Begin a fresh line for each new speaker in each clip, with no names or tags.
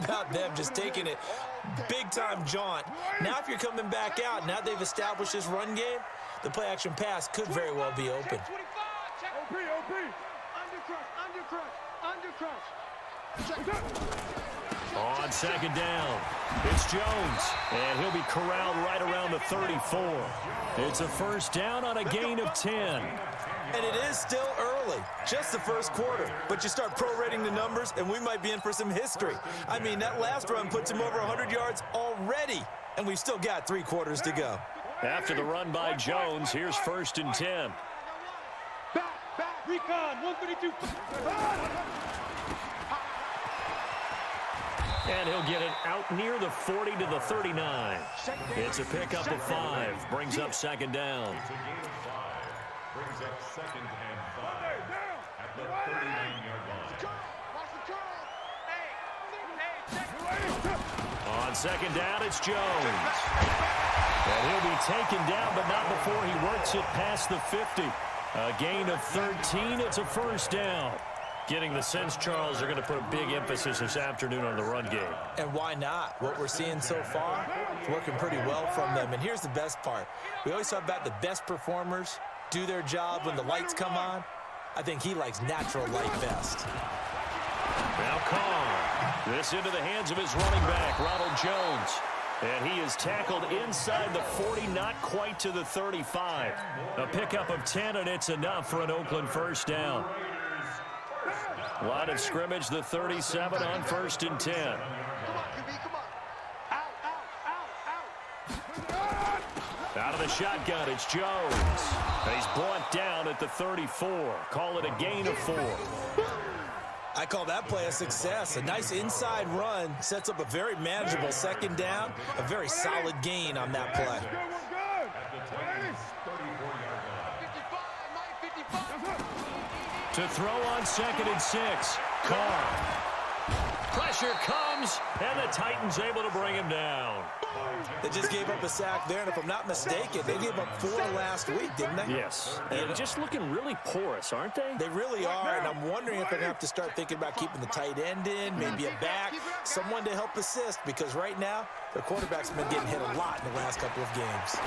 About them just taking it big-time jaunt. Now if you're coming back out, now they've established this run game, the play-action pass could very well be open.
On second down, it's Jones, and he'll be corralled right around the 34. It's a first down on a gain of 10.
And it is still early, just the first quarter. But you start prorating the numbers, and we might be in for some history. I mean, that last run puts him over 100 yards already, and we've still got 3 quarters to go.
After the run by Jones, here's 1st and 10.
Back, recon, 132.
And he'll get it out near the 40 to the 39. It's a pickup of 5, brings up second down.
Brings up 2nd and 5 at the 39-yard line.
On second down, it's Jones. And he'll be taken down, but not before he works it past the 50. A gain of 13. It's a first down. Getting the sense, Charles, they're going to put a big emphasis this afternoon on the run game.
And why not? What we're seeing so far, it's working pretty well from them. And here's the best part. We always talk about the best performers do their job when the lights come on. I think he likes natural light best.
Now Carr. This into the hands of his running back, Ronald Jones. And he is tackled inside the 40, not quite to the 35. A pickup of 10, and it's enough for an Oakland first down. Line of scrimmage, the 37 on 1st and 10.
Come on, QB, come on. Out.
Out of the shotgun, it's Jones. He's brought down at the 34. Call it a gain of 4.
I call that play a success. A nice inside run sets up a very manageable second down. A very solid gain on that play.
We're good.
At the Titans' 34-yard line.
55,
To throw on 2nd and 6. Carr. Pressure comes, and the Titans able to bring him down.
They just gave up a sack there, and if I'm not mistaken, they gave up 4 last week, didn't they?
Yes. And just looking really porous, aren't they?
They really are, and I'm wondering if they're going to have to start thinking about keeping the tight end in, maybe a back, someone to help assist, because right now, their quarterback's been getting hit a lot in the last couple of games.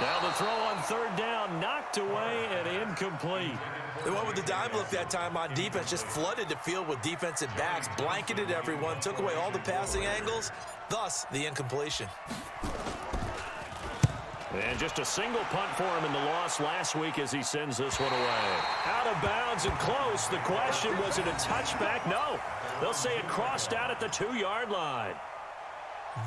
Now the throw on 3rd down, knocked away and incomplete.
They went with the dime look that time on defense, just flooded the field with defensive backs, blanketed everyone, took away all the passing angles, thus the incompletion.
And just a single punt for him in the loss last week as he sends this one away. Out of bounds and close. The question, was it a touchback? No. They'll say it crossed out at the 2-yard line.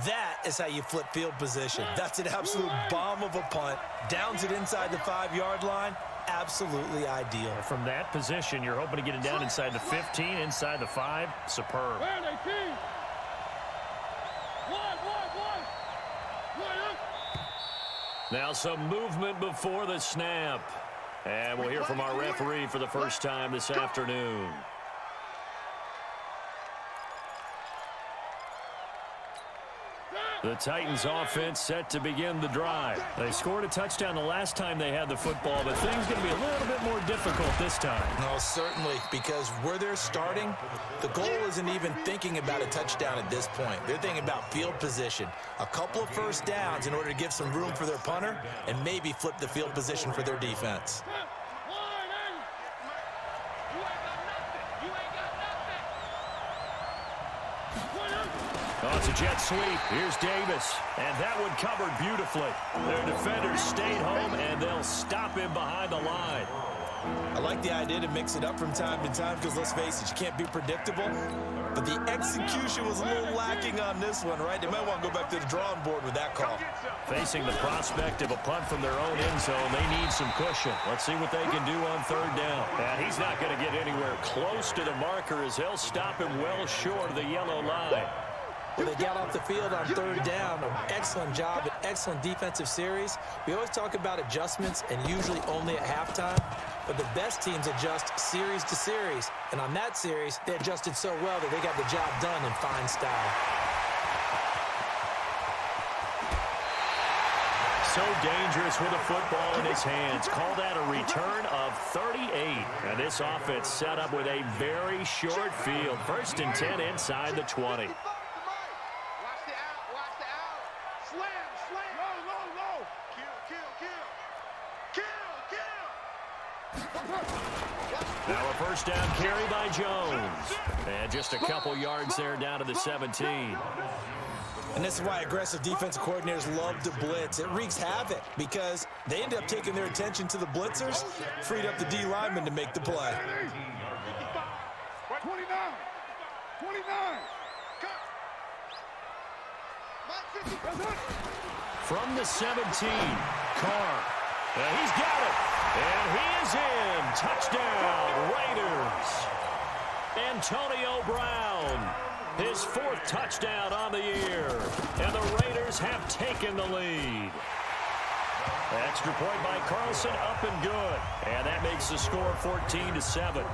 That is how you flip field position. That's an absolute bomb of a punt. Downs it inside the 5-yard line. Absolutely ideal.
From that position, you're hoping to get it down inside the 15, inside the 5. Superb.
Where are they, team? One.
Now some movement before the snap. And we'll hear from our referee for the first time this afternoon. The Titans offense set to begin the drive. They scored a touchdown the last time they had the football, but things going to be a little bit more difficult this time.
No, certainly, because where they're starting, the goal isn't even thinking about a touchdown at this point. They're thinking about field position, a couple of first downs in order to give some room for their punter, and maybe flip the field position for their defense.
Oh, it's a jet sweep. Here's Davis. And that one covered beautifully. Their defenders stayed home, and they'll stop him behind the line.
I like the idea to mix it up from time to time because, let's face it, you can't be predictable. But the execution was a little lacking on this one, right? They might want to go back to the drawing board with that call.
Facing the prospect of a punt from their own end zone, they need some cushion. Let's see what they can do on 3rd down. And he's not going to get anywhere close to the marker as they'll stop him well short of the yellow line.
Well, they got off the field on 3rd down. An excellent job, an excellent defensive series. We always talk about adjustments and usually only at halftime, but the best teams adjust series to series. And on that series, they adjusted so well that they got the job done in fine style.
So dangerous with a football in his hands. Call that a return of 38. And this offense set up with a very short field. 1st and 10 inside the 20. Now a first down carry by Jones. And just a couple yards there down to the 17.
And this is why aggressive defensive coordinators love to blitz. It wreaks havoc because they end up taking their attention to the blitzers, freed up the D lineman to make the play.
29.
From the 17, Carr. He's got it. And he is in. Touchdown, Raiders. Antonio Brown, his 4th touchdown on the year. And the Raiders have taken the lead. Extra point by Carlson, up and good. And that makes the score 14-7.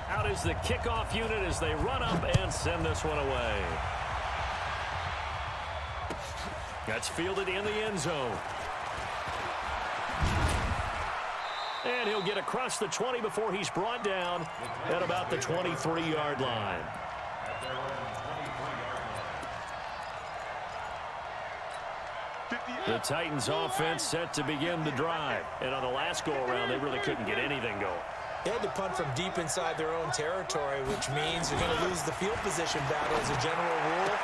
Out is the kickoff unit as they run up and send this one away. That's fielded in the end zone. And he'll get across the 20 before he's brought down at about the 23-yard line. The Titans offense set to begin the drive. And on the last go-around, they really couldn't get anything going.
They had to punt from deep inside their own territory, which means you're going to lose the field position battle as a general rule.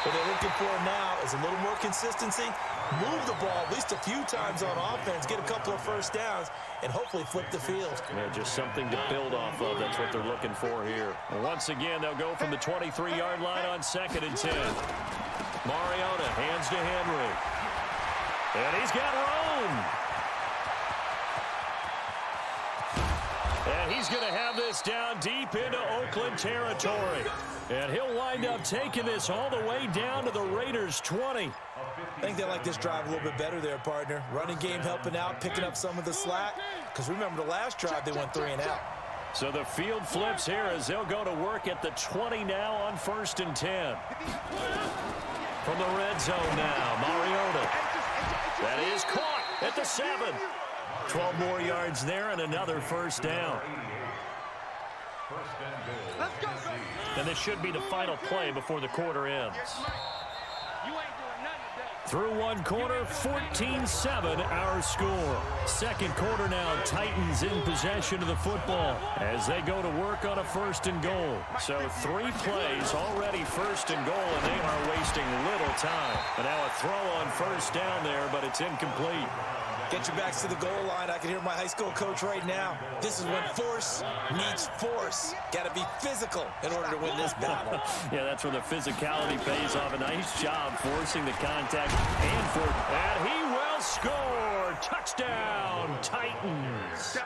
What they're looking for now is a little more consistency, move the ball at least a few times on offense, get a couple of first downs, and hopefully flip the field.
Yeah, just something to build off of. That's what they're looking for here. And once again, they'll go from the 23-yard line on 2nd and 10. Mariota hands to Henry. And he's got room. And he's going to have this down deep into Oakland territory. And he'll wind up taking this all the way down to the Raiders' 20.
I think they like this drive a little bit better there, partner. Running game helping out, picking up some of the slack. Because remember the last drive, they went 3 and out.
So the field flips here as they'll go to work at the 20 now on 1st and 10. From the red zone now, Mariota. That is caught at the 7. 12 more yards there and another first down.
Let's go, baby.
And this should be the final play before the quarter ends.
You ain't doing nothing today.
Through one quarter, 14-7 our score. Second quarter now, Titans in possession of the football as they go to work on a 1st and goal. So 3 plays already 1st and goal, and they are wasting little time. And now a throw on 1st down there, but it's incomplete.
Get your backs to the goal line. I can hear my high school coach right now. This is when force meets force. Got to be physical in order to win this battle.
Yeah, that's where the physicality pays off. A nice job forcing the contact. And he will score. Touchdown, Titans.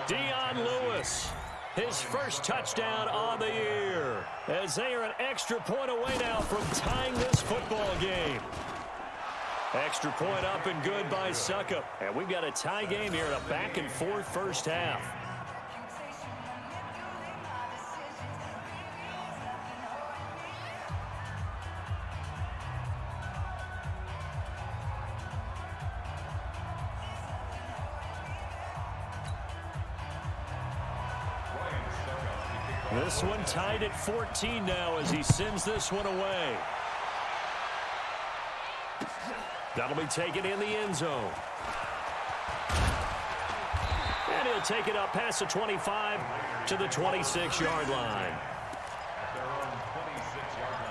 Dion Lewis, his first touchdown on the year. As they are an extra point away now from tying this football game. Extra point up and good by Succop. And we've got a tie game here in a back-and-forth first half. This one tied at 14 now as he sends this one away. That'll be taken in the end zone. And he'll take it up past the 25 to the 26-yard line.
At their own 26-yard line.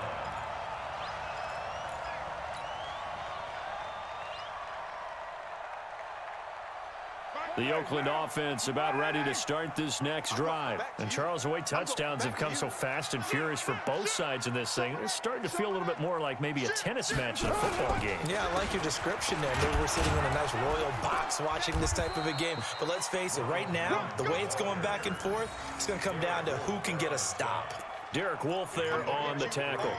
The Oakland offense about ready to start this next drive. And Charles, the way touchdowns have come so fast and furious for both sides in this thing, it's starting to feel a little bit more like maybe a tennis match in a football game.
Yeah, I like your description there. Maybe we're sitting in a nice royal box watching this type of a game. But let's face it, right now, the way it's going back and forth, it's going to come down to who can get a stop.
Derek Wolfe there on the tackle.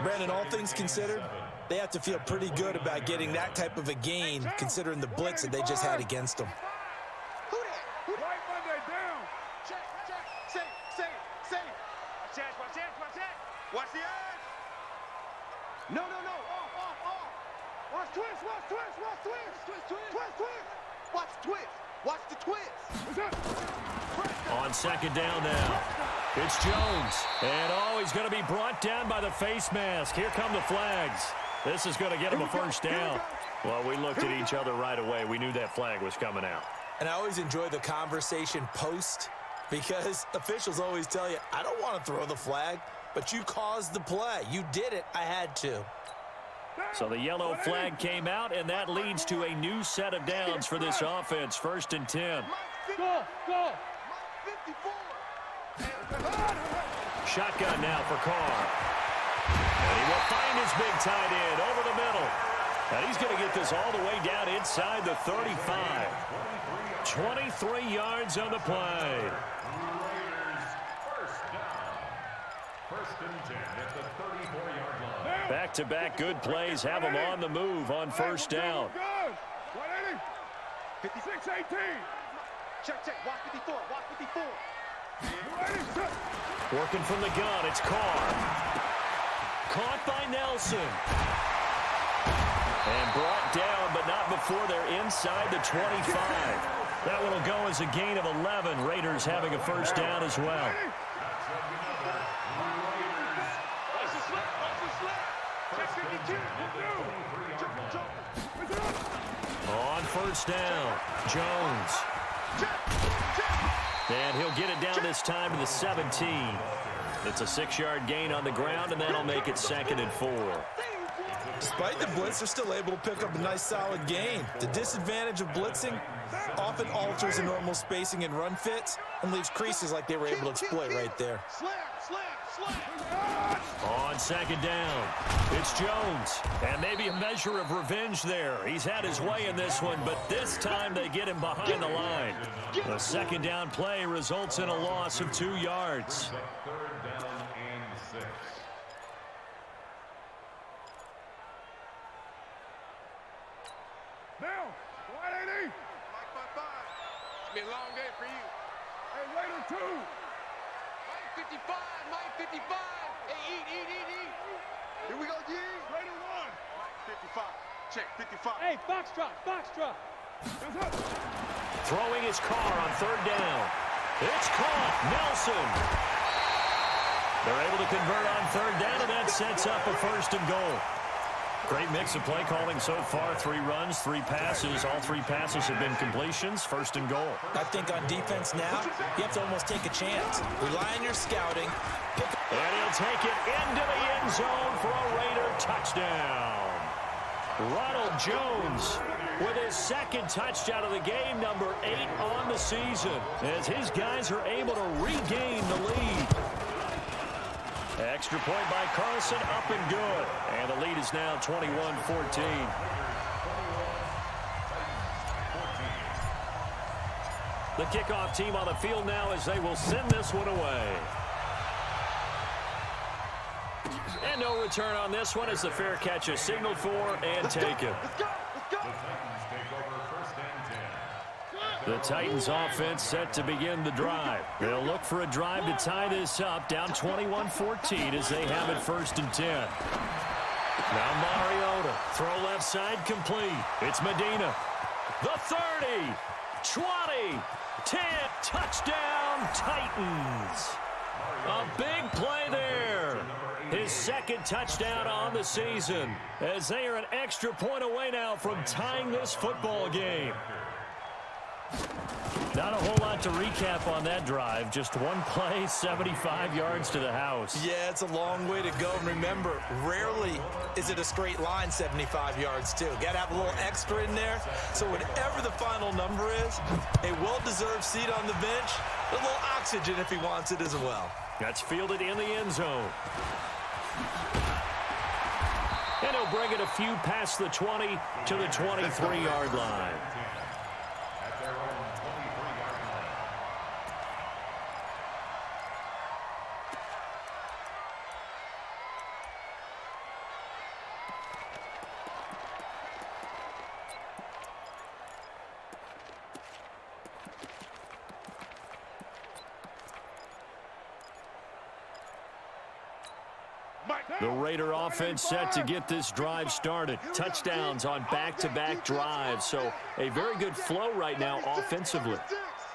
Brandon, all things considered, they have to feel pretty good about getting that type of a gain, considering the blitz that they just had against them.
Who that?
Right Monday down.
Check. Say. Watch that. Watch the edge. No. Off. Watch twist. Watch the twist.
What's up?
On second down now, it's Jones. And he's going to be brought down by the face mask. Here come the flags. This is going to get him a first down. Well, we looked at each other right away. We knew that flag was coming out.
And I always enjoy the conversation post because officials always tell you, I don't want to throw the flag, but you caused the play. You did it. I had to.
So the yellow flag came out, and that leads to a new set of downs for this offense. 1st and 10.
Go.
54.
Shotgun now for Carr. And he will find his big tight end over the middle. And he's going to get this all the way down inside the 35. 23 yards on the play.
Raiders first down. 1st and 10 at the 34-yard line.
Back-to-back good plays have them on the move on 1st down.
Good. 180. 6-18.
Check. Watch 54.
Working from the gun, it's Carr. Caught by Nelson. And brought down, but not before they're inside the 25. That one will go as a gain of 11. Raiders having a first down as well.
Watch the slip. Check 52.
On 1st down, Jones.
Check.
And he'll get it down this time to the 17. It's a 6-yard gain on the ground, and that'll make it 2nd and 4.
Despite the blitz, they're still able to pick up a nice solid gain. The disadvantage of blitzing often alters the normal spacing and run fits and leaves creases like they were able to exploit right there.
On 2nd down, it's Jones. And maybe a measure of revenge there. He's had his way in this one, but this time they get him behind the line. The 2nd down play results in a loss of 2 yards.
3rd down and 6.
Now, wide 80.
It's been a long day for you.
Hey, Raider 2.
Mike 55, Mike 55. Hey, eat. Here we go, G.
Raider 1.
Mike 55. Check, 55.
Hey, Foxtrot. Yes, sir.
Throwing his car on 3rd down. It's caught. Nelson. They're able to convert on 3rd down, and that sets up a 1st and goal. Great mix of play calling so far. 3 runs, 3 passes. All 3 passes have been completions. 1st and goal.
I think on defense now, you have to almost take a chance. Rely on your scouting.
And he'll take it into the end zone for a Raider touchdown. Ronald Jones with his 2nd touchdown of the game, number 8 on the season, as his guys are able to regain the lead. Extra point by Carlson, up and good. And the lead is now 21-14. The kickoff team on the field now as they will send this one away. And no return on this one as the fair catch is signaled for and taken.
Let's go.
The Titans take over 1st and 10.
The Titans offense set to begin the drive. They'll look for a drive to tie this up, down 21-14 as they have it 1st and 10. Now Mariota, throw left side complete. It's Medina. The 30, 20, 10, touchdown Titans. A big play there. His 2nd touchdown on the season as they are an extra point away now from tying this football game. Not a whole lot to recap on that drive. Just one play, 75 yards to the house.
Yeah, it's a long way to go. And remember, rarely is it a straight line 75 yards, too. Got to have a little extra in there. So whatever the final number is, a well-deserved seat on the bench, a little oxygen if he wants it as well.
That's fielded in the end zone. And he'll bring it a few past the 20 to the 23-yard line.
At their own 23-yard line.
The Raider offense set to get this drive started. Touchdowns on back-to-back drives, so a very good flow right now offensively.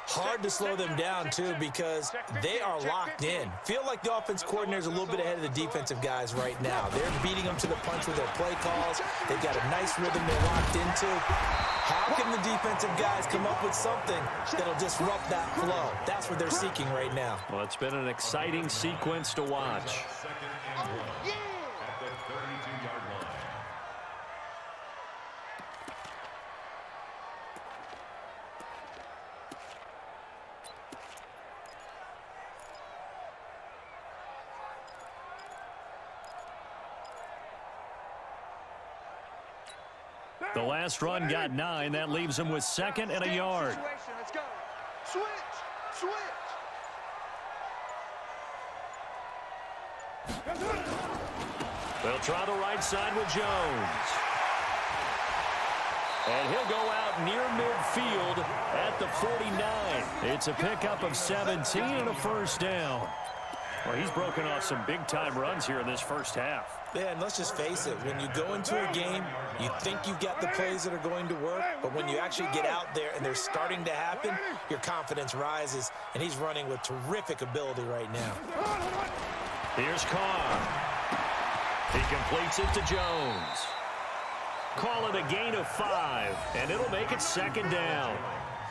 Hard to slow them down, too, because they are locked in. Feel like the offense coordinator's a little bit ahead of the defensive guys right now. They're beating them to the punch with their play calls. They've got a nice rhythm they're locked into. How can the defensive guys come up with something that'll disrupt that flow? That's what they're seeking right now.
Well, it's been an exciting sequence to watch.
At the 32-yard line.
The last run got 9. That leaves him with 2nd and a yard.
Let's go. Switch.
They'll try the right side with Jones. And he'll go out near midfield at the 49. It's a pickup of 17 and a 1st down. Well, he's broken off some big-time runs here in this first half.
Yeah, and let's just face it. When you go into a game, you think you've got the plays that are going to work, but when you actually get out there and they're starting to happen, your confidence rises, and he's running with terrific ability right now.
Here's Carr. He completes it to Jones. Call it a gain of 5, and it'll make it 2nd down.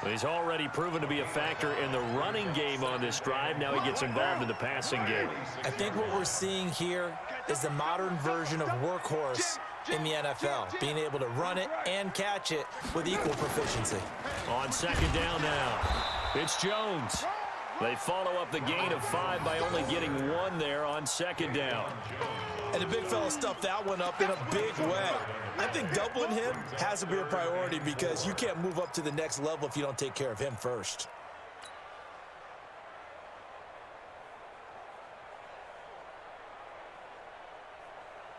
He's already proven to be a factor in the running game on this drive. Now he gets involved in the passing game.
I think what we're seeing here is the modern version of workhorse in the NFL, being able to run it and catch it with equal proficiency.
On second down now, it's Jones. They follow up the gain of 5 by only getting 1 there on second down.
And the big fella stuffed that one up in a big way. I think doubling him has to be a priority because you can't move up to the next level if you don't take care of him first.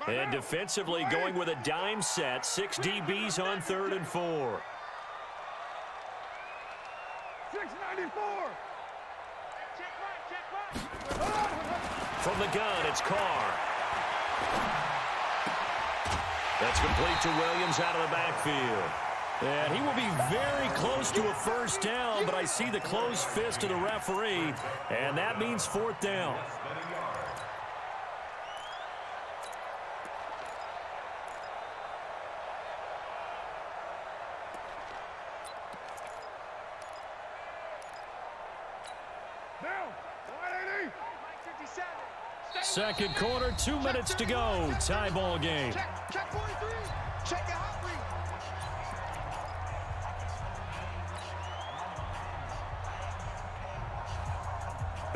And defensively going with a dime set, 6 DBs on 3rd and 4.
694.
From the gun, it's Carr. That's complete to Williams out of the backfield. And he will be very close to a first down, but I see the closed fist of the referee, and that means 4th down. Second quarter, 2 minutes to go. Tie ball game.
Check 43. Check it out.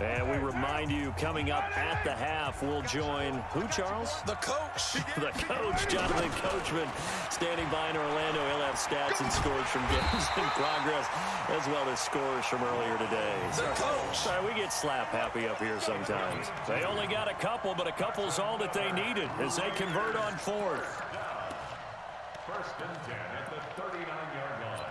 And we remind you, coming up at the half, we'll join who, Charles?
The coach.
The coach, Jonathan Coachman, standing by in Orlando. He'll have stats and scores from games in progress, as well as scores from earlier today.
The coach.
Sorry, we get slap happy up here sometimes. They only got a couple, but a couple's all that they needed as they convert on 4th.
First and 10 at the 39-yard line.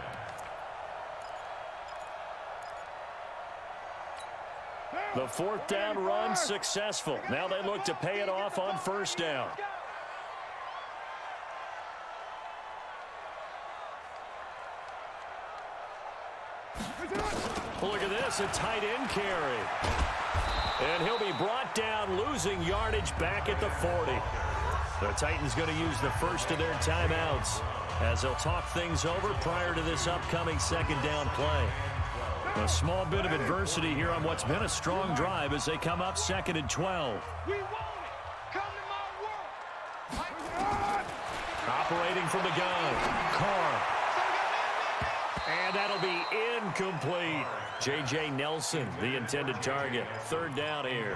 The 4th down run successful. Now they look to pay it off on 1st down. Look at this, a tight end carry. And he'll be brought down, losing yardage back at the 40. The Titans going to use the first of their timeouts as they'll talk things over prior to this upcoming second down play. A small bit of adversity here on what's been a strong drive as they come up 2nd and 12.
We want it. Come to my world.
Operating from the gun, Carr. And that'll be incomplete. J.J. Nelson, the intended target. 3rd down here.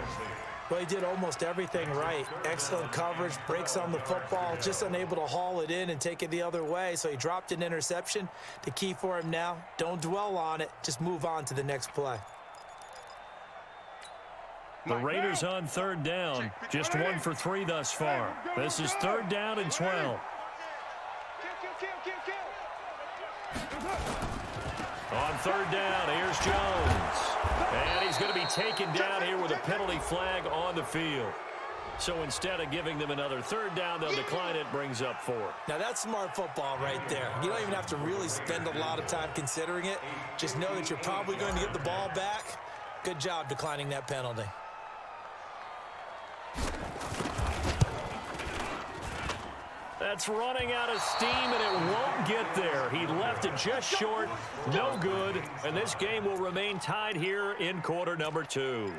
Well, he did almost everything right. Excellent coverage, breaks on the football, just unable to haul it in and take it the other way. So he dropped an interception. The key for him now, don't dwell on it. Just move on to the next play.
The Raiders on 3rd down. Just 1 for 3 thus far. This is 3rd down and 12. On 3rd down, here's Jones. And he's going to be taken down here with a penalty flag on the field. So instead of giving them another 3rd down, they'll decline it, brings up 4.
Now that's smart football right there. You don't even have to really spend a lot of time considering it. Just know that you're probably going to get the ball back. Good job declining that penalty.
That's running out of steam, and it won't get there. He left it just short, no good, and this game will remain tied here in quarter number 2.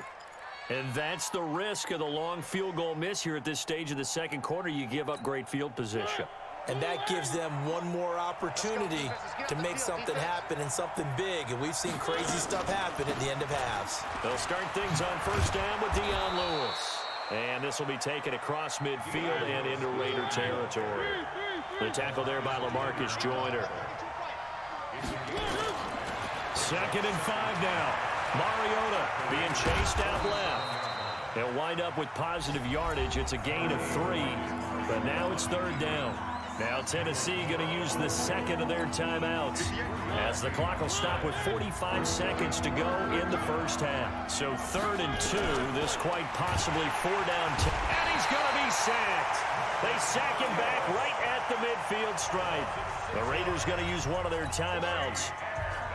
And that's the risk of the long field goal miss here at this stage of the second quarter. You give up great field position.
And that gives them one more opportunity to make something happen and something big. And we've seen crazy stuff happen at the end of halves.
They'll start things on 1st down with Dion Lewis. And this will be taken across midfield and into Raider territory. The tackle there by LaMarcus Joyner. 2nd and 5 now. Mariota being chased out left. They'll wind up with positive yardage. It's a gain of 3, but now it's 3rd down. Now Tennessee going to use the 2nd of their timeouts as the clock will stop with 45 seconds to go in the first half. So 3rd and 2, this quite possibly 4 down. And he's going to be sacked. They sack him back right at the midfield stripe. The Raiders going to use one of their timeouts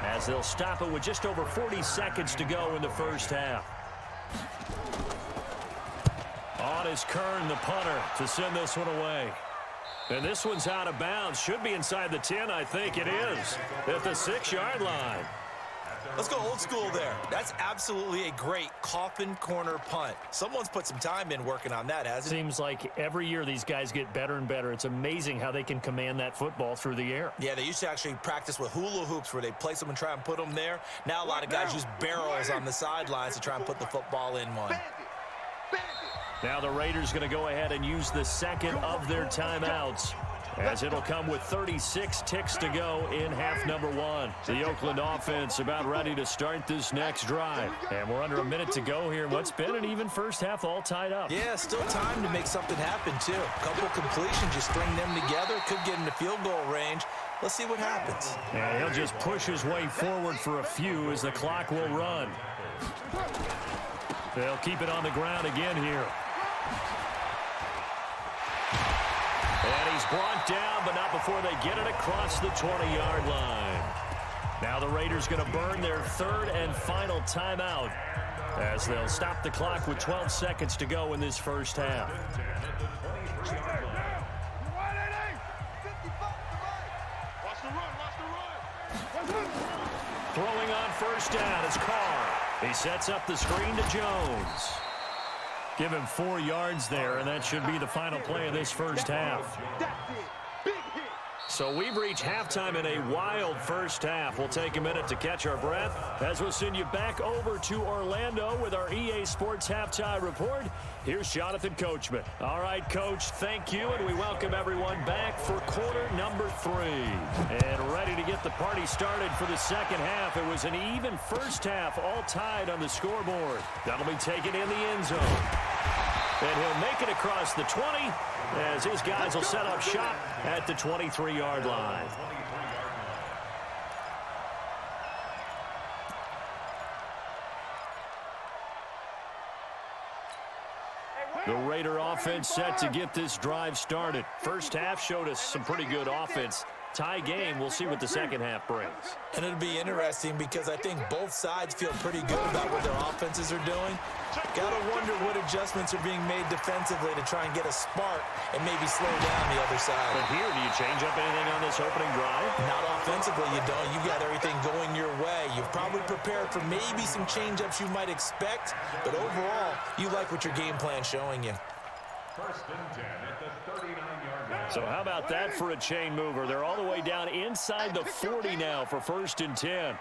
as they'll stop it with just over 40 seconds to go in the first half. On is Kern, the punter, to send this one away. And this one's out of bounds. Should be inside the 10, I think it is. At the 6-yard line.
Let's go old school there. That's absolutely a great coffin corner punt. Someone's put some time in working on that, hasn't it?
Seems like every year these guys get better and better. It's amazing how they can command that football through the air.
Yeah, they used to actually practice with hula hoops where they place them and try and put them there. Now a lot of guys use barrels on the sidelines to try and put the football in one.
Now the Raiders going to go ahead and use the second of their timeouts, as it'll come with 36 ticks to go in half number 1. The Oakland offense about ready to start this next drive. And we're under a minute to go here. What's been an even first half all tied up.
Yeah, still time to make something happen, too. A couple completions, you string them together, could get into field goal range. Let's see what happens.
And he'll just push his way forward for a few as the clock will run. They'll keep it on the ground again here. And he's brought down, but not before they get it across the 20-yard line. Now the Raiders going to burn their third and final timeout as they'll stop the clock with 12 seconds to go in this first half. Throwing on first down is Carr. He sets up the screen to Jones. Give him 4 yards there, and that should be the final play of this first half. So we've reached halftime in a wild first half. We'll take a minute to catch our breath as we'll send you back over to Orlando with our EA Sports Halftime Report. Here's Jonathan Coachman. All right, Coach, thank you, and we welcome everyone back for quarter number 3. And ready to get the party started for the second half. It was an even first half, all tied on the scoreboard. That'll be taken in the end zone. And he'll make it across the 20 as his guys will set up shop at the 23-yard line. The Raider offense set to get this drive started. First half showed us some pretty good offense. Tie game, we'll see what the second half brings.
And it'll be interesting because I think both sides feel pretty good about what their offenses are doing. Gotta wonder what adjustments are being made defensively to try and get a spark and maybe slow down the other side.
But here, do you change up anything on this opening drive?
Not offensively, you don't. You got everything going your way. You've probably prepared for maybe some change-ups you might expect, but overall, you like what your game plan's showing you.
First and 10 at the 39-yard line.
So how about that for a chain mover? They're all the way down inside the 40 now for first and 10.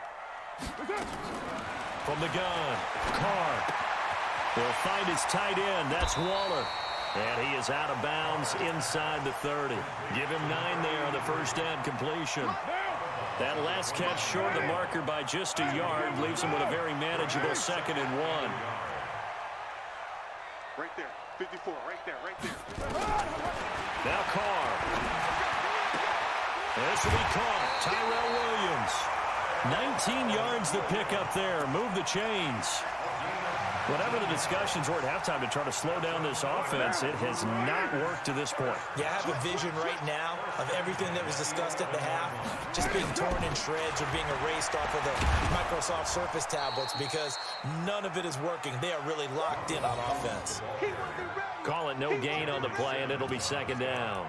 From the gun, Carr will find his tight end. That's Waller. And he is out of bounds inside the 30. Give him 9 there on the first down completion. That last catch short of the marker by just a yard leaves him with a very manageable 2nd and 1.
Right there. 54, right there.
Now Carr. This will be caught. Tyrell Williams. 19 yards to pick up there. Move the chains. Whatever the discussions were at halftime to try to slow down this offense, it has not worked to this point.
Yeah, I have a vision right now of everything that was discussed at the half just being torn in shreds or being erased off of the Microsoft Surface tablets because none of it is working. They are really locked in on offense.
Call it no gain on the play, and it'll be 2nd down.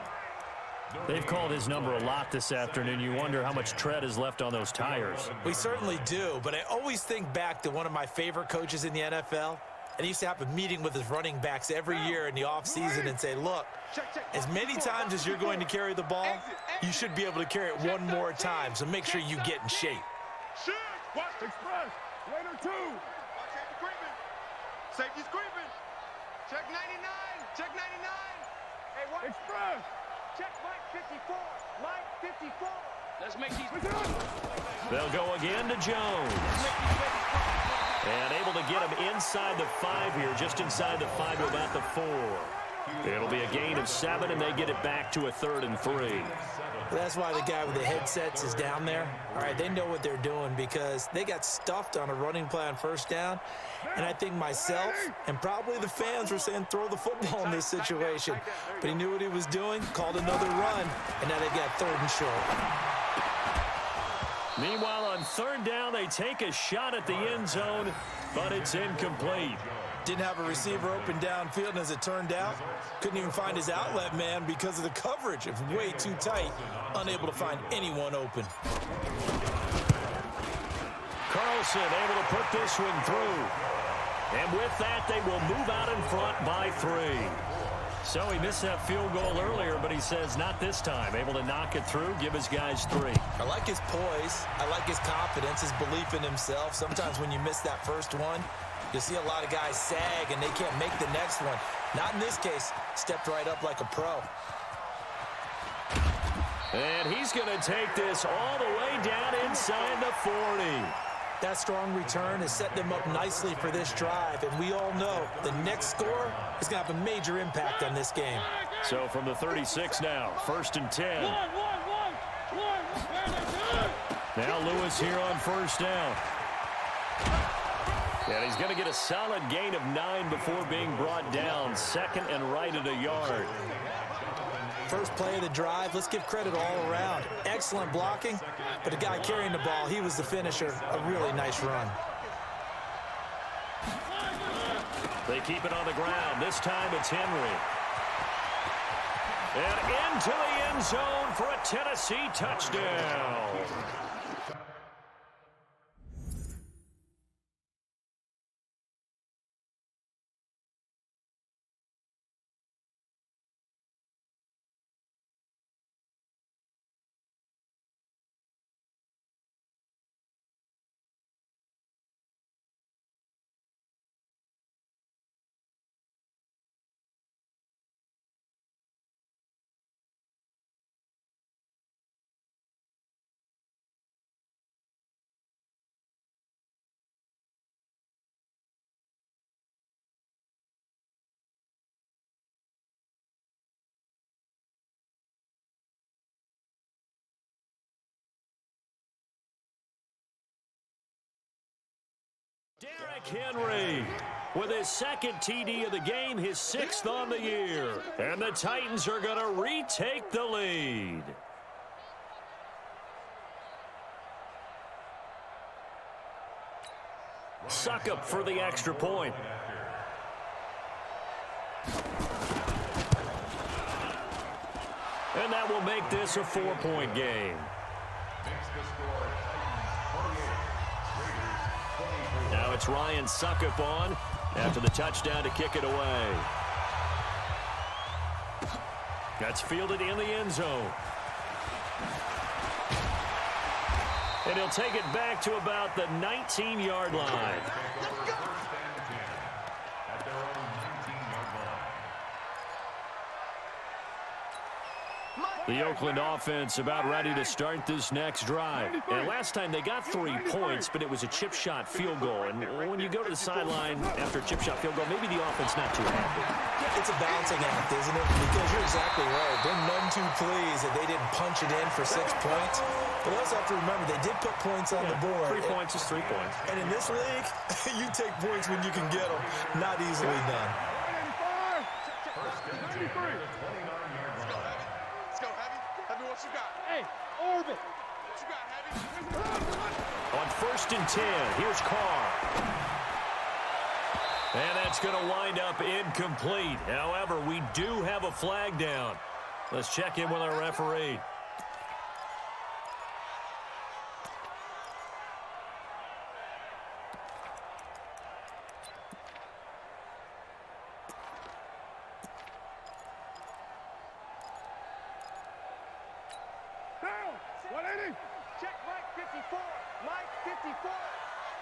They've called his number a lot this afternoon. You wonder how much tread is left on those tires.
We certainly do, but I always think back to one of my favorite coaches in the NFL. And he used to have a meeting with his running backs every year in the offseason and say, look, as many times as you're going to carry the ball, you should be able to carry it one more time, so make sure you get in shape.
Watch express. Raider 2. Safety creeping. Safety's creeping.
Check 99. Check 99. Hey, what?
Express.
Check Mike 54. Mike 54. Let's make these.
They'll go again to Jones. And able to get him inside the 5 here, just inside the 5 to about the 4. It'll be a gain of 7, and they get it back to a 3rd and 3.
That's why the guy with the headsets is down there. All right, they know what they're doing because they got stuffed on a running play on first down. And I think myself and probably the fans were saying throw the football in this situation. But he knew what he was doing, called another run, and now they got 3rd and short.
Meanwhile, on 3rd down, they take a shot at the end zone, but it's incomplete.
Didn't have a receiver open downfield, and as it turned out, couldn't even find his outlet man because of the coverage. It was way too tight, unable to find anyone open.
Carlson able to put this one through. And with that, they will move out in front by 3. So he missed that field goal earlier, but he says not this time. Able to knock it through, give his guys 3.
I like his poise. I like his confidence, his belief in himself. Sometimes when you miss that first one, you see a lot of guys sag and they can't make the next one. Not in this case. Stepped right up like a pro.
And he's going to take this all the way down inside the 40.
That strong return has set them up nicely for this drive, and we all know the next score is going to have a major impact on this game.
So from the 36 now, 1st and 10. Now Lewis here on 1st down. And he's going to get a solid gain of 9 before being brought down. 2nd and right at a yard.
First play of the drive, let's give credit all around. Excellent blocking, but the guy carrying the ball, he was the finisher. A really nice run.
They keep it on the ground. This time it's Henry. And into the end zone for a Tennessee touchdown. Derrick Henry with his 2nd TD of the game, his 6th on the year. And the Titans are going to retake the lead. Succop for the extra point. And that will make this a 4-point game. Now it's Ryan Succop on after the touchdown to kick it away. That's fielded in the end zone. And he'll take it back to about the 19-yard line. The Oakland offense about ready to start this next drive. And last time they got 3 points, but it was a chip shot field goal. And when you go to the sideline after a chip shot field goal, maybe the offense not too happy.
It's a balancing act, isn't it? Because you're exactly right. They're none too pleased that they didn't punch it in for 6 points. But also have to remember, they did put points on the board.
3 points is 3 points.
And in this league, you take points when you can get them. Not easily done.
What you got?
Hey, Orbit.
What you got, Heavy?
On 1st and 10, here's Carr. And that's going to wind up incomplete. However, we do have a flag down. Let's check in with our referee.
Check Mike 54. Mike 54.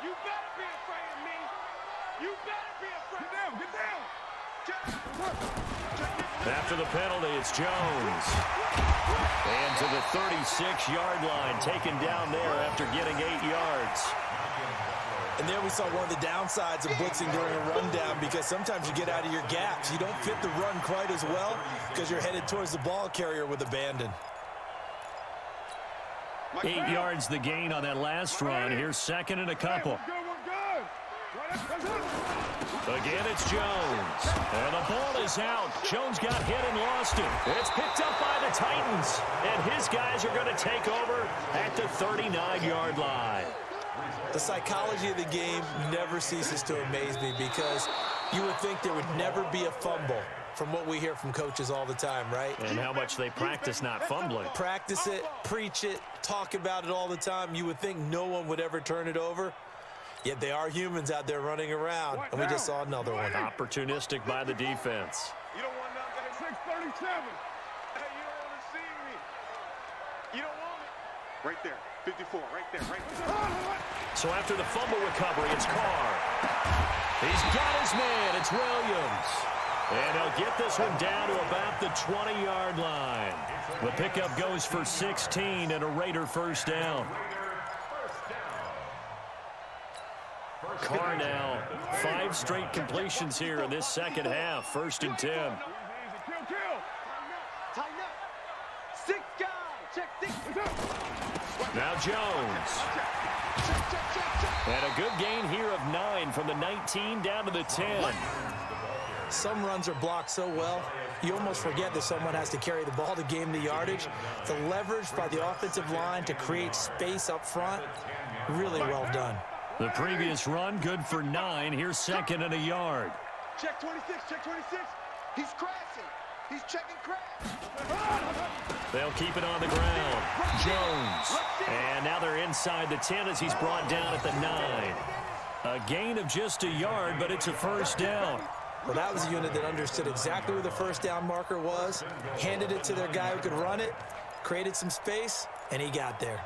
You better be afraid of me. You better be afraid.
Get down.
After the penalty, it's Jones. And to the 36-yard line, taken down there after getting 8 yards.
And there we saw one of the downsides of blitzing during a rundown, because sometimes you get out of your gaps. You don't fit the run quite as well because you're headed towards the ball carrier with abandon.
8 yards the gain on that last run. Here's 2nd and a couple. Again, it's Jones. And the ball is out. Jones got hit and lost it. It's picked up by the Titans. And his guys are going to take over at the 39-yard line.
The psychology of the game never ceases to amaze me, because You would think there would never be a fumble from what we hear from coaches all the time, right?
And how much they practice not fumbling.
Practice it, preach it, talk about it all the time. You would think no one would ever turn it over. Yet they are humans out there running around, and we just saw another one.
Opportunistic by the defense.
You don't want nothing at 637. Hey, you don't want to see me. You don't want it. Right there. 54. Right there. Right there.
So after the fumble recovery, it's Carr. He's got his man. It's Williams. And he'll get this one down to about the 20-yard line. The pickup goes for 16 and a Raider first down. Carr now, 5 straight completions here in this second half. 1st and 10.
Tighten up. 6 guys. Check 6.
Now Jones. And a good gain here of 9 from the 19 down to the 10.
Some runs are blocked so well, you almost forget that someone has to carry the ball to gain the yardage. The leverage by the offensive line to create space up front, really well done.
The previous run, good for 9. Here's 2nd and a yard.
Check 26. Check 26. He's crashing. He's checking crash.
They'll keep it on the ground. Jones. And now they're inside the 10 as he's brought down at the 9. A gain of just a yard, but it's a first down.
Well, that was a unit that understood exactly where the first down marker was, handed it to their guy who could run it, created some space, and he got there.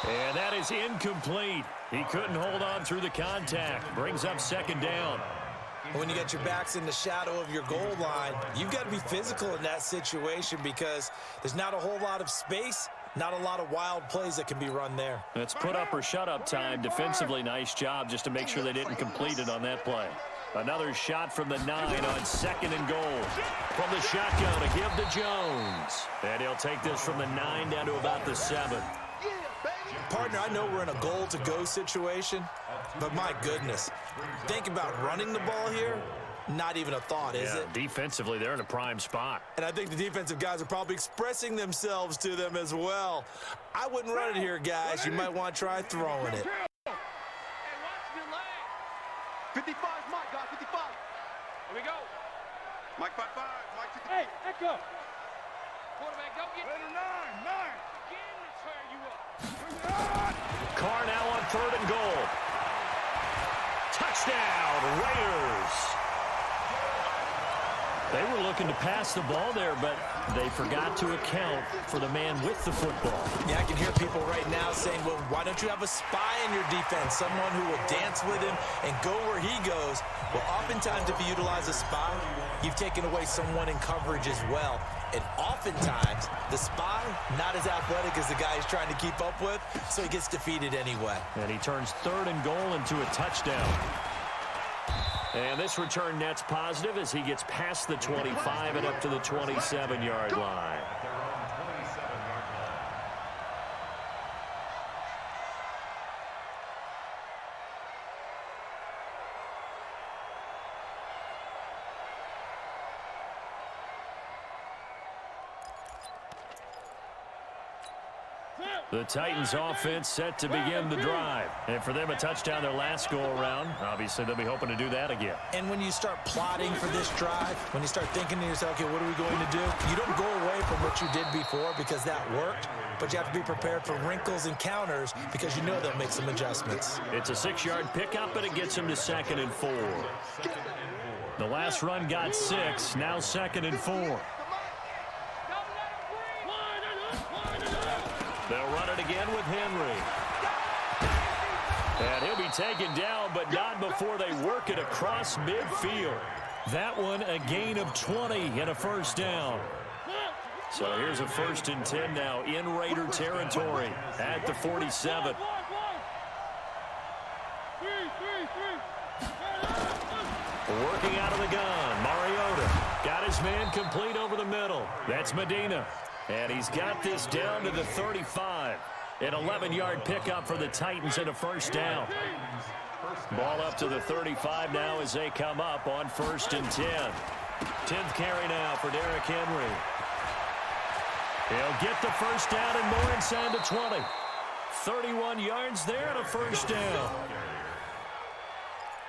And that is incomplete. He couldn't hold on through the contact. Brings up 2nd down.
When you get your backs in the shadow of your goal line, you've got to be physical in that situation because there's not a whole lot of space, not a lot of wild plays that can be run there.
It's put up or shut up time. Defensively, nice job just to make sure they didn't complete it on that play. Another shot from the 9 on 2nd and goal. From the shotgun, a give to Jones. And he'll take this from the 9 down to about the 7.
Partner, I know we're in a goal-to-go situation, but my goodness, think about running the ball here. Not even a thought, is it?
Defensively, they're in a prime spot.
And I think the defensive guys are probably expressing themselves to them as well. I wouldn't run it here, guys. You might want to try throwing it.
Hey, watch your leg. 55 is Mike, guys. 55. Here we go.
Mike 55. Mike 55.
Hey, Echo. Quarterback, go get it. 9. Again, let's tear you up.
Carr now on 3rd and goal. Touchdown, Raiders. They were looking to pass the ball there, but they forgot to account for the man with the football.
Yeah, I can hear people right now saying, well, why don't you have a spy in your defense, someone who will dance with him and go where he goes? Well, oftentimes if you utilize a spy, you've taken away someone in coverage as well. And oftentimes, the spy, not as athletic as the guy he's trying to keep up with, so he gets defeated anyway.
And he turns 3rd and goal into a touchdown. And this return net's positive as he gets past the 25 and up to the 27-yard line. The Titans offense set to begin the drive. And for them, a touchdown their last go-around. Obviously, they'll be hoping to do that again.
And when you start plotting for this drive, when you start thinking to yourself, okay, what are we going to do? You don't go away from what you did before because that worked, but you have to be prepared for wrinkles and counters because you know they'll make some adjustments.
It's a 6-yard pickup, and it gets him to 2nd and 4. The last run got 6, now 2nd and 4. They'll run it again with Henry. And he'll be taken down, but not before they work it across midfield. That one, a gain of 20 and a first down. So here's a 1st and 10 now in Raider territory at the 47. Working out of the gun, Mariota got his man complete over the middle. That's Medina. And he's got this down to the 35. An 11-yard pickup for the Titans and a first down. Ball up to the 35 now as they come up on 1st and 10. 10th carry now for Derrick Henry. He'll get the first down and more inside the 20. 31 yards there and a first down.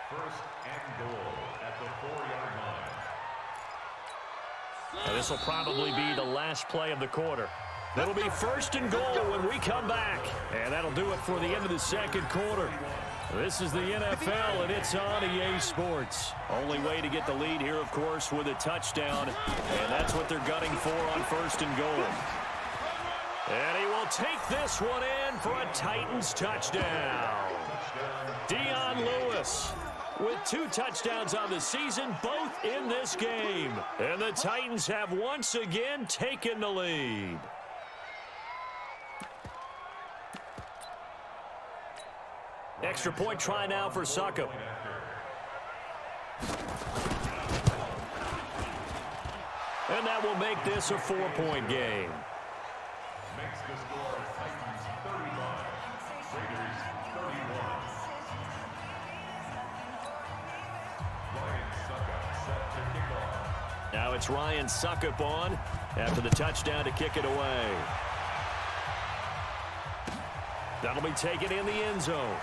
First and goal at the 4-yard line.
Now, this will probably be the last play of the quarter. It'll be first and goal when we come back. And that'll do it for the end of the second quarter. This is the NFL, and it's on EA Sports. Only way to get the lead here, of course, with a touchdown. And that's what they're gunning for on first and goal. And he will take this one in for a Titans touchdown. Dion Lewis with 2 touchdowns on the season, both in this game. And the Titans have once again taken the lead. Extra point try now for Succop. And that will make this a 4-point game.
Makes the score Titans 35, Raiders 31. Ryan Succop set to kick off.
Now it's Ryan Succop on after the touchdown to kick it away. That'll be taken in the end zone.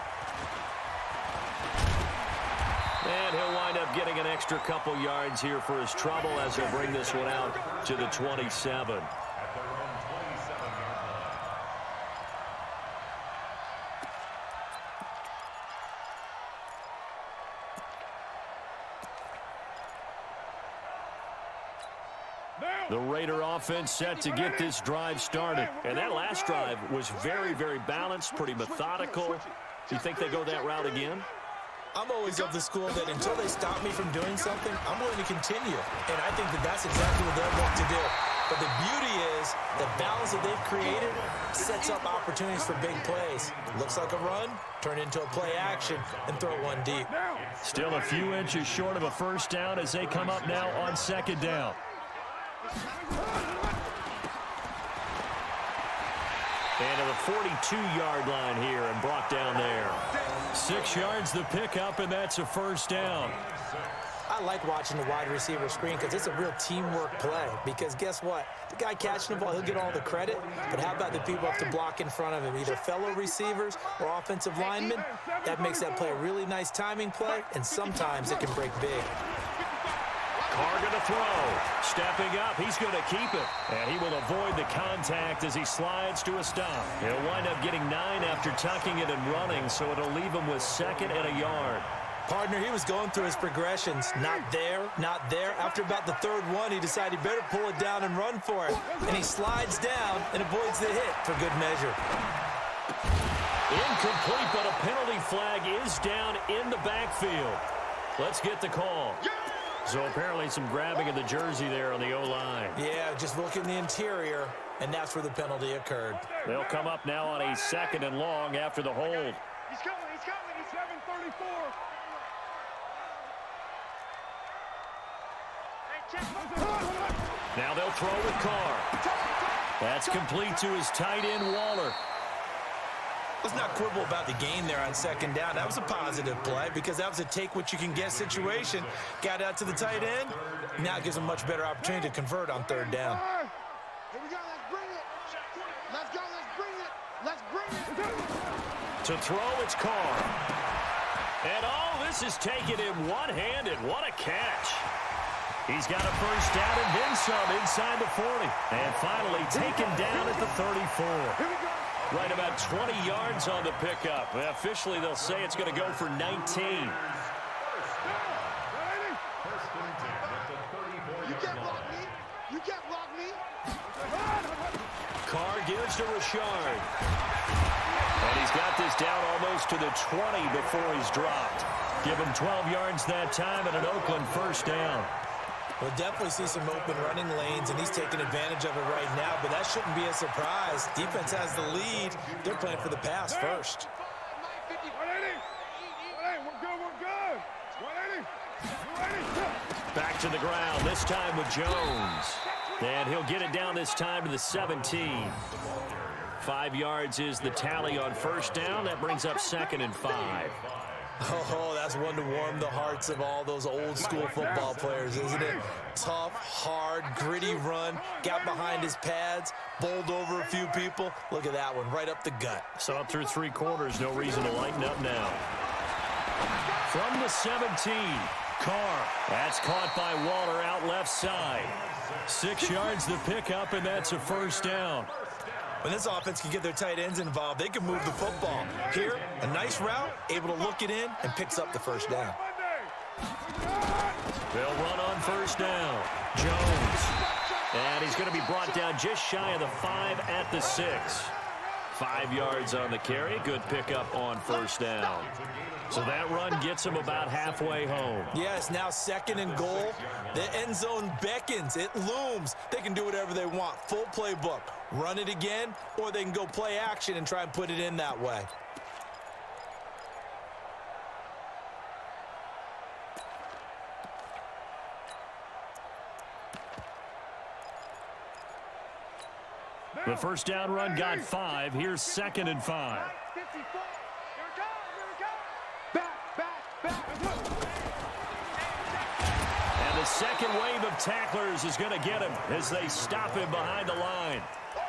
And he'll wind up getting an extra couple yards here for his trouble as he'll bring this one out to the 27.
At their own 27-yard line.
The Raider offense set to get this drive started. And that last drive was very, very balanced, pretty methodical. Do you think they go that route again?
I'm always of the school that until they stop me from doing something, I'm willing to continue. And I think that that's exactly what they're going to do. But the beauty is the balance that they've created sets up opportunities for big plays. Looks like a run, turn into a play action, and throw one deep.
Still a few inches short of a first down as they come up now on second down. And to the 42-yard line here and brought down there. 6 yards the pickup, and that's a first down.
I like watching the wide receiver screen because it's a real teamwork play. Because guess what? The guy catching the ball, he'll get all the credit. But how about the people up to block in front of him, either fellow receivers or offensive linemen? That makes that play a really nice timing play, and sometimes it can break big.
Carr going to throw. Stepping up, he's going to keep it. And he will avoid the contact as he slides to a stop. He'll wind up getting 9 after tucking it and running, so it'll leave him with 2nd and a yard.
Partner, he was going through his progressions. Not there, not there. After about the 3rd one, he decided he better pull it down and run for it. And he slides down and avoids the hit for good measure.
Incomplete, but a penalty flag is down in the backfield. Let's get the call. So apparently some grabbing of the jersey there on the O-line.
Yeah, just look in the interior, and that's where the penalty occurred.
They'll come up now on a 2nd and long after the hold.
He's coming, he's coming, he's 734.
Now they'll throw with Carr. That's complete to his tight end, Waller.
Let's not quibble about the gain there on 2nd down. That was a positive play because that was a take-what-you-can-get situation. Got out to the tight end. Now it gives him a much better opportunity to convert on 3rd down.
Here we go, let's bring it. Let's go, let's bring it. Let's bring it.
To throw, it's Carr. And this is taken in one-handed. What a catch. He's got a first down and then some inside the 40. And finally taken down at the 34. Right about 20 yards on the pickup. Officially, they'll say it's going to go for 19.
You can't block me. You can't block me.
Carr gives to Richard. And he's got this down almost to the 20 before he's dropped. Give him 12 yards that time and an Oakland first down.
We'll definitely see some open running lanes, and he's taking advantage of it right now, but that shouldn't be a surprise. Defense has the lead. They're playing for the pass first.
180. We're good, we're good. 180.
Back to the ground, this time with Jones. And he'll get it down this time to the 17. 5 yards is the tally on first down. That brings up 2nd and 5.
Oh, that's one to warm the hearts of all those old school football players, isn't it? Tough, hard, gritty run, got behind his pads, bowled over a few people. Look at that one, right up the gut.
So up through 3 quarters, no reason to lighten up now. From the 17, Carr. That's caught by Waller out left side. 6 yards to pick up, and that's a first down.
When this offense can get their tight ends involved, they can move the football. Here, a nice route, able to look it in, and picks up the first down.
They'll run on first down. Jones. And he's going to be brought down just shy of the 5 at the 6. 5 yards on the carry. Good pickup on first down. So that run gets him about halfway home.
Yes, now 2nd and goal. The end zone beckons. It looms. They can do whatever they want. Full playbook. Run it again, or they can go play action and try and put it in that way.
The first down run got 5. Here's 2nd and 5.
54. Here we go. Back.
And the second wave of tacklers is going to get him as they stop him behind the line.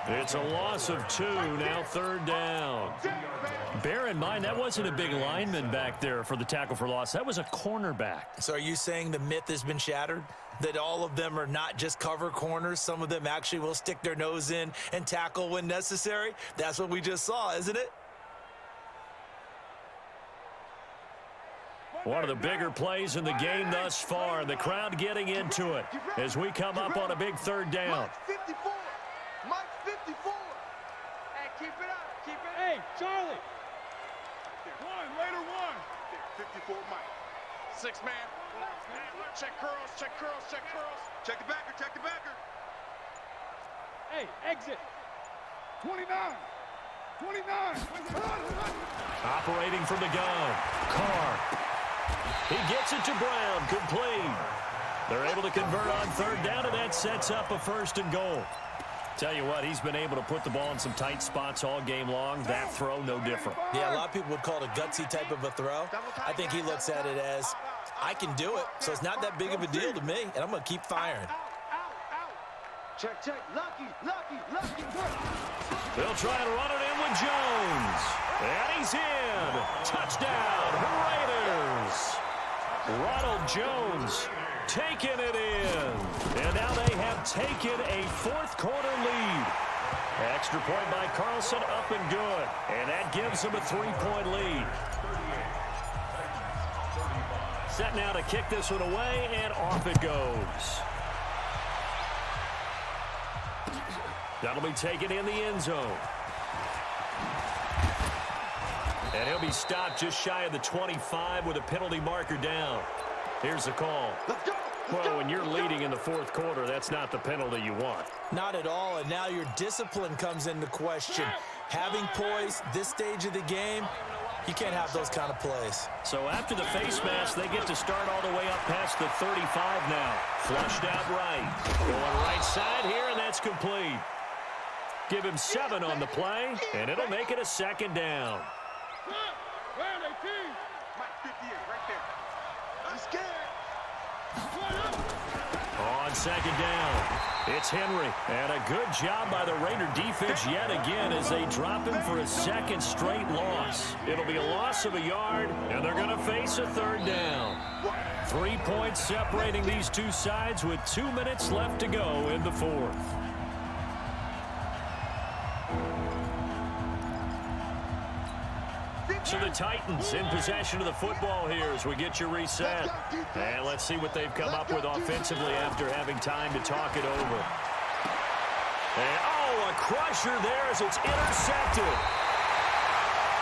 It's a loss of 2, now 3rd down. Bear in mind, that wasn't a big lineman back there for the tackle for loss. That was a cornerback.
So are you saying the myth has been shattered? That all of them are not just cover corners? Some of them actually will stick their nose in and tackle when necessary? That's what we just saw, isn't it?
One of the bigger plays in the game thus far. The crowd getting into it as we come up on a big 3rd down.
Mike 54. Hey, keep it up. Keep it. Hey, Charlie.
Later one. 54 Mike. 6 man. Check curls. Check the backer.
Hey, exit.
29.
Operating from the gun. Carr. He gets it to Brown. Complete. They're able to convert on 3rd down, and that sets up a 1st and goal. Tell you what, he's been able to put the ball in some tight spots all game long. That throw, no different.
Yeah, a lot of people would call it a gutsy type of a throw. I think he looks at it as, I can do it, so it's not that big of a deal to me, and I'm going to keep firing.
Out. Check. Lucky.
They'll try to run it in with Jones. And he's in. Touchdown, Raiders. Ronald Jones taking it in. And now they have taken a 4th quarter lead. Extra point by Carlson, up and good. And that gives them a 3-point lead. Set now to kick this one away, and off it goes. That'll be taken in the end zone. And he'll be stopped just shy of the 25 with a penalty marker down. Here's the call. Well, when you're leading in the 4th quarter, that's not the penalty you want.
Not at all, and now your discipline comes into question. Having poise this stage of the game, you can't have those kind of plays.
So after the face mask, they get to start all the way up past the 35 now. Flushed out right. Going right side here, and that's complete. Give him 7 on the play, and it'll make it a 2nd down.
Where are they, team?
Mike 58 right there. I'm scared.
On 2nd down, it's Henry. And a good job by the Raider defense yet again as they drop him for a 2nd straight loss. It'll be a loss of a yard, and they're going to face a 3rd down. 3 points separating these two sides with 2 minutes left to go in the 4th. So the Titans in possession of the football here as we get you reset. And let's see what they've come up with offensively after having time to talk it over. And, a crusher there as it's intercepted.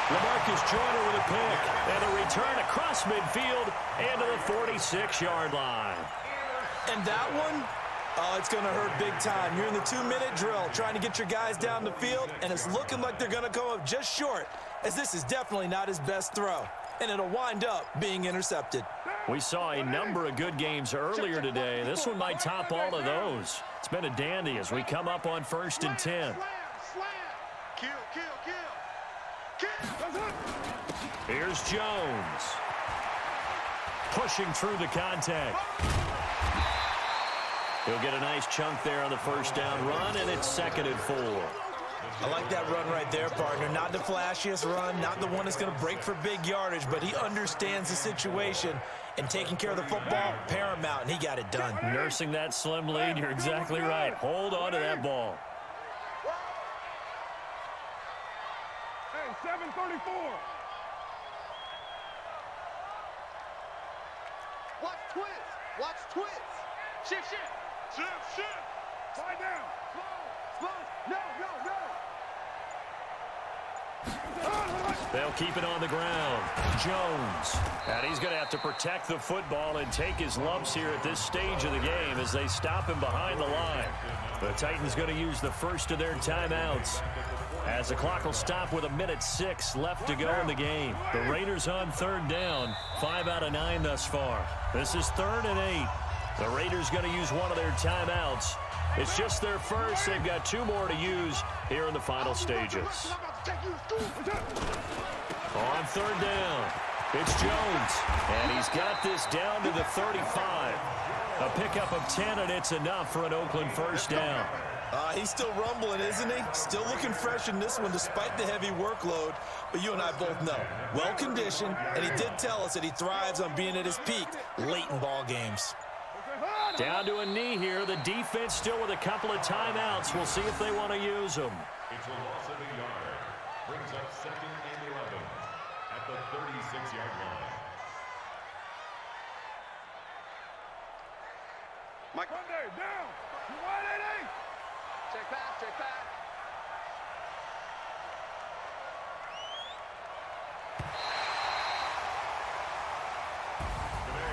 LaMarcus Joyner with a pick. And a return across midfield into the 46-yard line.
And that one, it's going to hurt big time. You're in the 2-minute drill trying to get your guys down the field, and it's looking like they're going to come up just short, as this is definitely not his best throw, and it'll wind up being intercepted.
We saw a number of good games earlier today. This one might top all of those. It's been a dandy as we come up on 1st and 10.
Kill.
Here's Jones. pushing through the contact. He'll get a nice chunk there on the first down run, and it's 2nd and 4.
I like that run right there, partner. Not the flashiest run, not the one that's going to break for big yardage, but he understands the situation, and taking care of the football, paramount, and he got it done.
Nursing that slim lead, you're exactly right. Hold on to that ball.
Hey, 734.
Watch twist. Watch twist. Shift, shift.
Shift, shift. Slide down. Slow.
No.
They'll keep it on the ground. Jones. And he's going to have to protect the football and take his lumps here at this stage of the game as they stop him behind the line. The Titans going to use the first of their timeouts as the clock will stop with 1:06 left to go in the game. The Raiders on 3rd down, 5 out of 9 thus far. This is 3rd and 8. The Raiders going to use one of their timeouts. It's just their first. They've got 2 more to use here in the final stages. On 3rd down, it's Jones, and he's got this down to the 35. A pickup of 10, and it's enough for an Oakland first down.
He's still rumbling, isn't he? Still looking fresh in this one despite the heavy workload. But you and I both know, well-conditioned, and he did tell us that he thrives on being at his peak late in ball games.
Down to a knee here. The defense still with a couple of timeouts. We'll see if they want to use them.
It's a loss of a yard. Brings up 2nd and 11 at the 36-yard line.
Mike. Monday, down. 188.
Check back.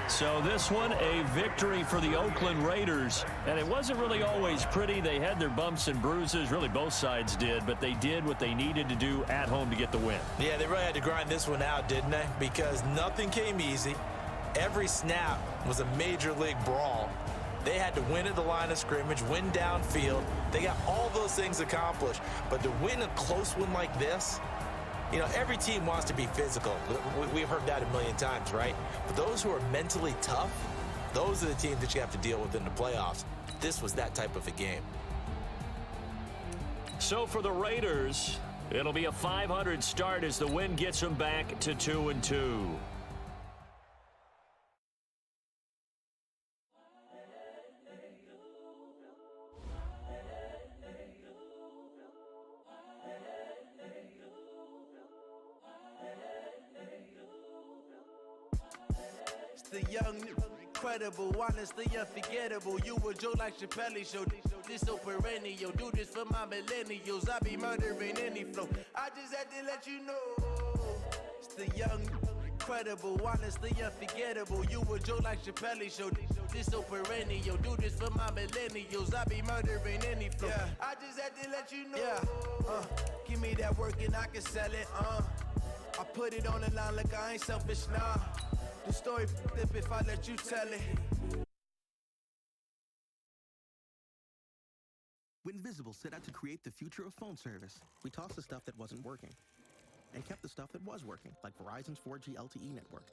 So this one, a victory for the Oakland Raiders. And it wasn't really always pretty. They had their bumps and bruises. Really, both sides did. But they did what they needed to do at home to get the win.
Yeah, they really had to grind this one out, didn't they? Because nothing came easy. Every snap was a major league brawl. They had to win at the line of scrimmage, win downfield. They got all those things accomplished. But to win a close one like this, you know, every team wants to be physical. We've heard that a million times, right? But those who are mentally tough, those are the teams that you have to deal with in the playoffs. This was that type of a game.
So for the Raiders, it'll be a .500 start as the win gets them back to 2-2.
The young, incredible, honestly unforgettable. You a joke like Chappelle Show. This so perennial. Do this for my millennials. I be murdering any flow. I just had to let you know. It's the young, incredible, honestly unforgettable. You a joke like Chappelle Show. This so perennial. Do this for my millennials. I be murdering any flow. Yeah. I just had to let you know. Yeah. Give me that work and I can sell it. I put it on the line like I ain't selfish, nah. The story flip if I let you tell it.
When Visible set out to create the future of phone service, we tossed the stuff that wasn't working and kept the stuff that was working, like Verizon's 4G LTE network.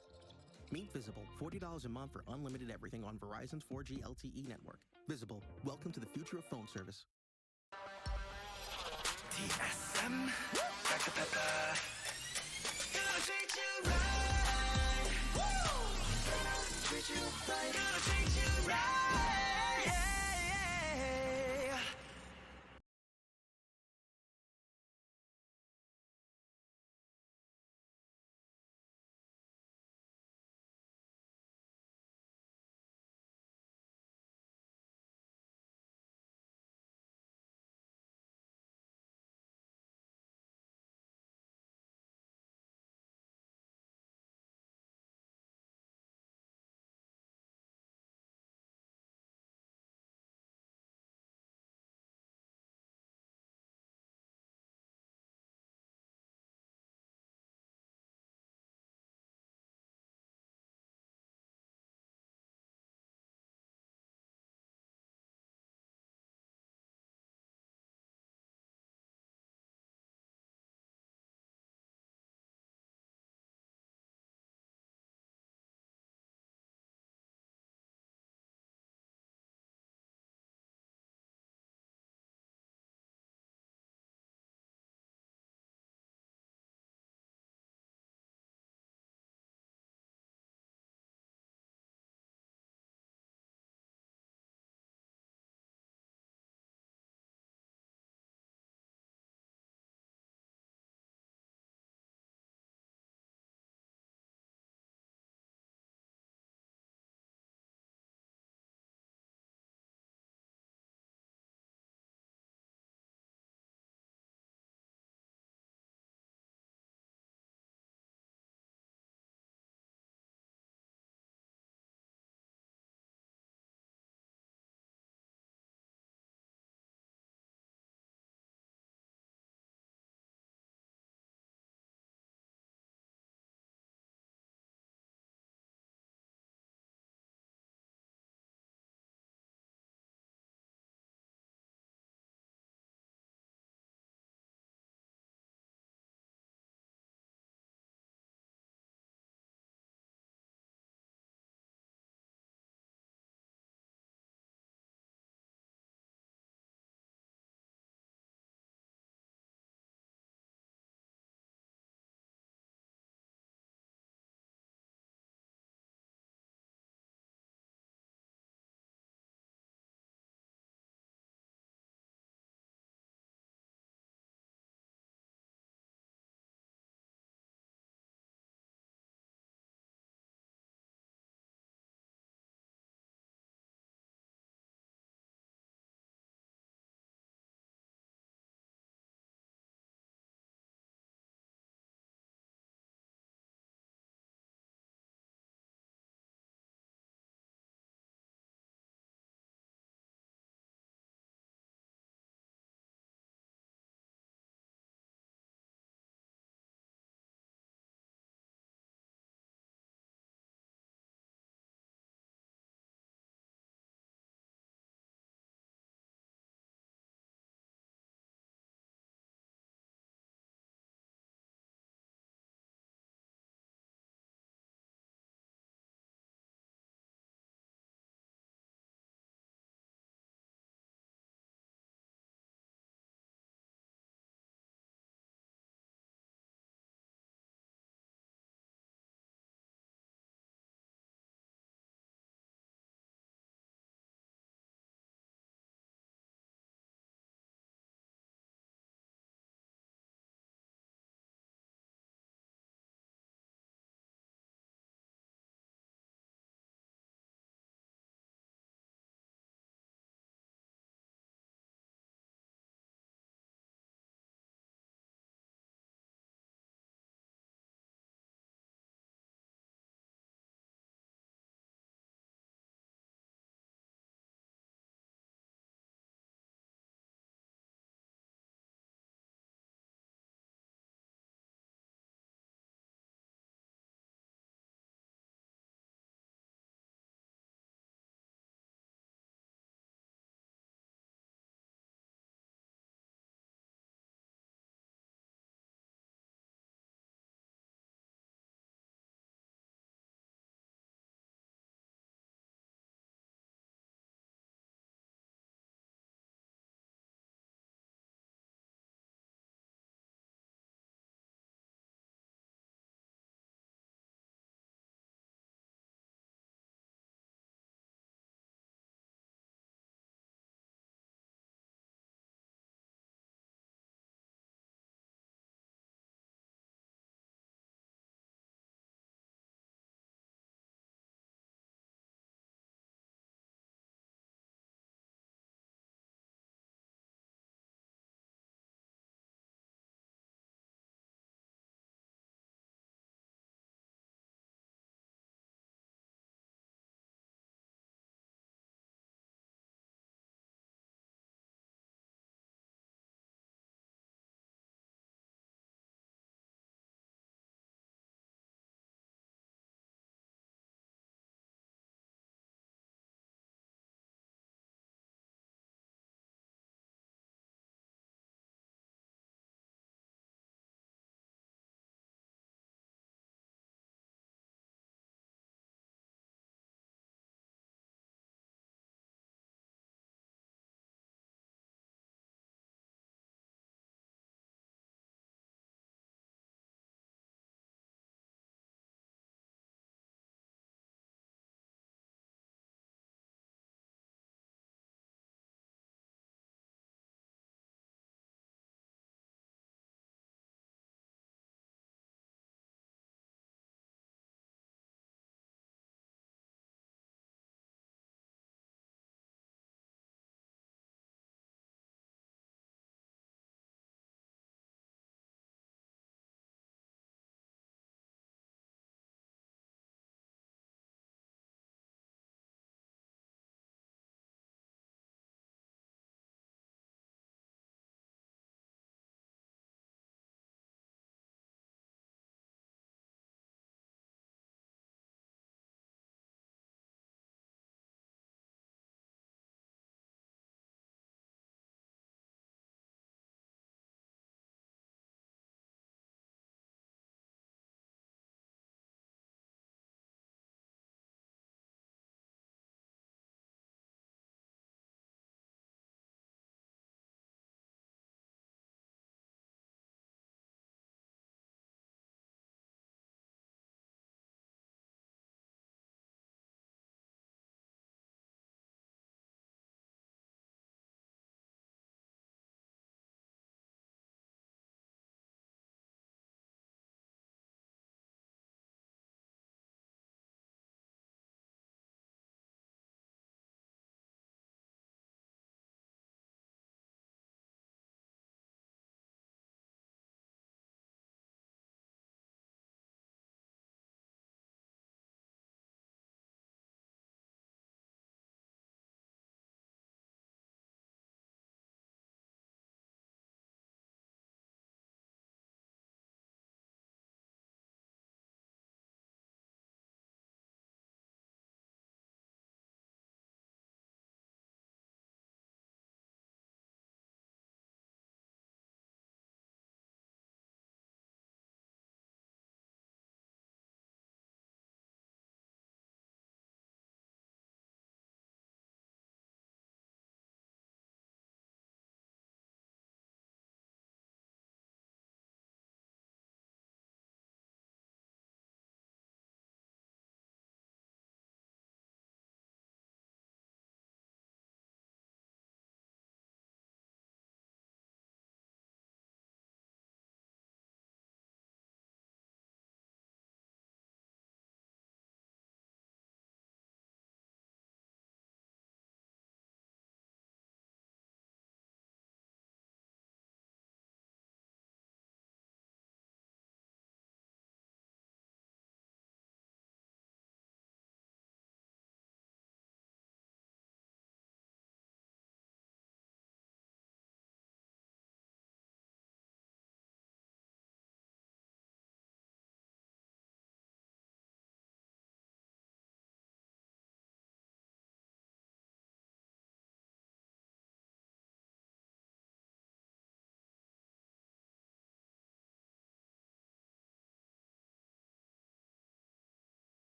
Meet Visible, $40 a month for unlimited everything on Verizon's 4G LTE network. Visible, welcome to the future of phone service.
TSM,